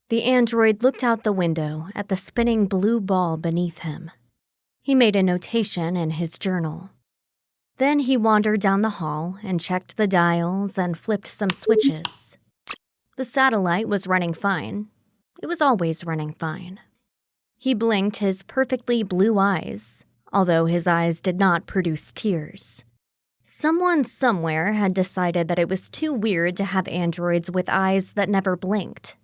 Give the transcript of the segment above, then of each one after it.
The android looked out the window at the spinning blue ball beneath him. He made a notation in his journal. Then he wandered down the hall and checked the dials and flipped some switches. The satellite was running fine. It was always running fine. He blinked his perfectly blue eyes, although his eyes did not produce tears. Someone somewhere had decided that it was too weird to have androids with eyes that never blinked.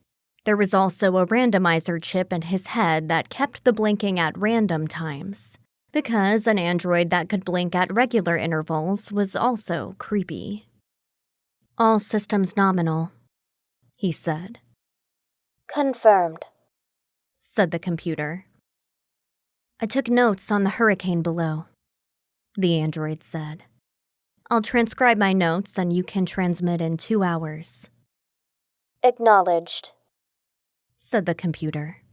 There was also a randomizer chip in his head that kept the blinking at random times, because an android that could blink at regular intervals was also creepy. "All systems nominal," he said. "Confirmed," said the computer. "I took notes on the hurricane below," the android said. "I'll transcribe my notes and you can transmit in 2 hours." "Acknowledged," said the computer.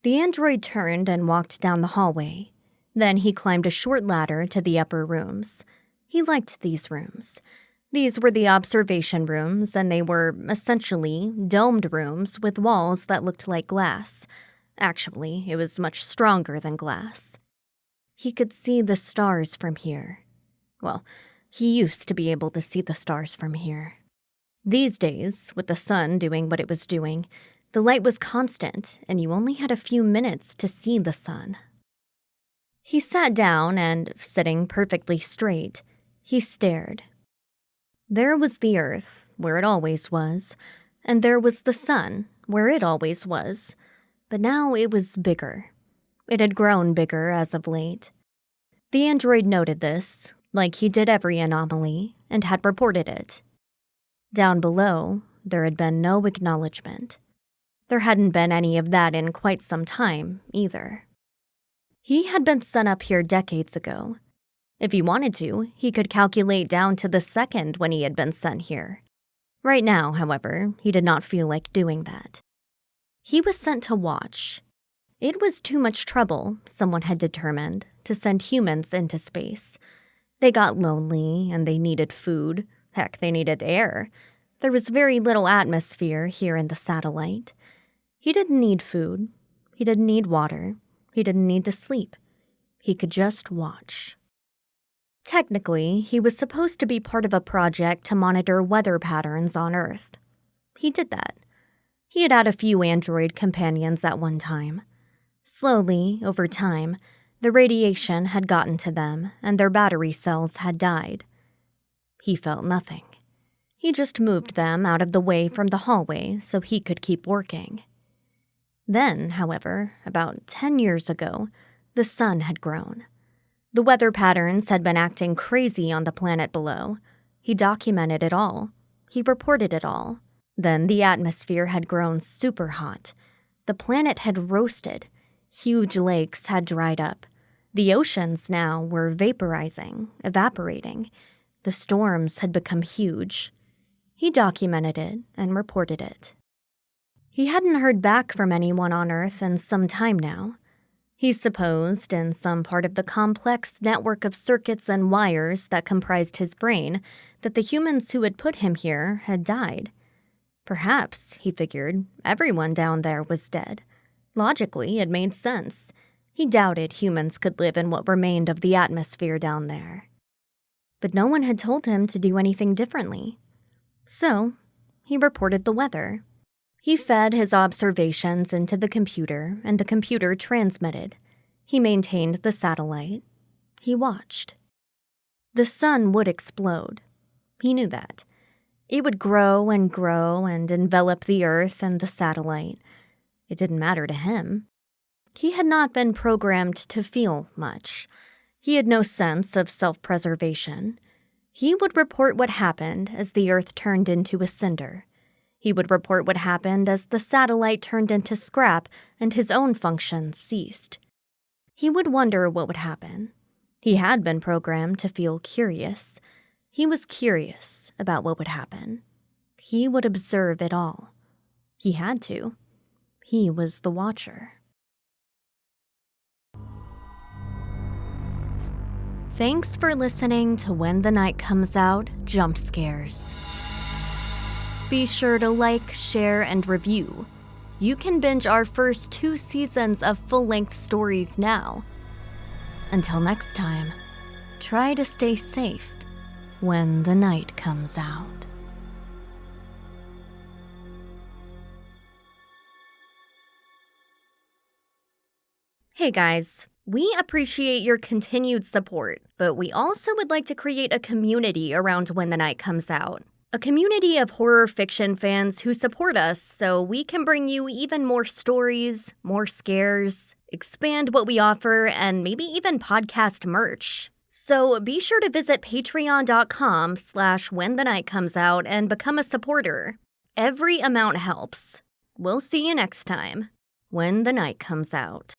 The android turned and walked down the hallway. Then he climbed a short ladder to the upper rooms. He liked these rooms. These were the observation rooms, and they were, essentially, domed rooms with walls that looked like glass. Actually, it was much stronger than glass. He could see the stars from here. Well, he used to be able to see the stars from here. These days, with the sun doing what it was doing, the light was constant, and you only had a few minutes to see the sun. He sat down and, sitting perfectly straight, he stared. There was the earth, where it always was, and there was the sun, where it always was, but now it was bigger. It had grown bigger as of late. The android noted this, like he did every anomaly, and had reported it. Down below, there had been no acknowledgement. There hadn't been any of that in quite some time, either. He had been sent up here decades ago. If he wanted to, he could calculate down to the second when he had been sent here. Right now, however, he did not feel like doing that. He was sent to watch. It was too much trouble, someone had determined, to send humans into space. They got lonely, and they needed food. Heck, they needed air. There was very little atmosphere here in the satellite. He didn't need food. He didn't need water. He didn't need to sleep. He could just watch. Technically, he was supposed to be part of a project to monitor weather patterns on Earth. He did that. He had had a few android companions at one time. Slowly, over time, the radiation had gotten to them, and their battery cells had died. He felt nothing. He just moved them out of the way from the hallway so he could keep working. Then, however, about 10 years ago, the sun had grown. The weather patterns had been acting crazy on the planet below. He documented it all. He reported it all. Then the atmosphere had grown super hot. The planet had roasted. Huge lakes had dried up. The oceans now were vaporizing, evaporating. The storms had become huge. He documented it and reported it. He hadn't heard back from anyone on Earth in some time now. He supposed, in some part of the complex network of circuits and wires that comprised his brain, that the humans who had put him here had died. Perhaps, he figured, everyone down there was dead. Logically, it made sense. He doubted humans could live in what remained of the atmosphere down there. But no one had told him to do anything differently. So, he reported the weather. He fed his observations into the computer, and the computer transmitted. He maintained the satellite. He watched. The sun would explode. He knew that. It would grow and envelop the Earth and the satellite. It didn't matter to him. He had not been programmed to feel much. He had no sense of self-preservation. He would report what happened as the Earth turned into a cinder. He would report what happened as the satellite turned into scrap and his own functions ceased. He would wonder what would happen. He had been programmed to feel curious. He was curious about what would happen. He would observe it all. He had to. He was the watcher. Thanks for listening to When the Night Comes Out, Jump Scares. Be sure to like, share, and review. You can binge our first 2 seasons of full-length stories now. Until next time, try to stay safe when the night comes out. Hey guys, we appreciate your continued support, but we also would like to create a community around When the Night Comes Out. A community of horror fiction fans who support us so we can bring you even more stories, more scares, expand what we offer, and maybe even podcast merch. So be sure to visit patreon.com/whenthenightcomesout and become a supporter. Every amount helps. We'll see you next time, when the night comes out.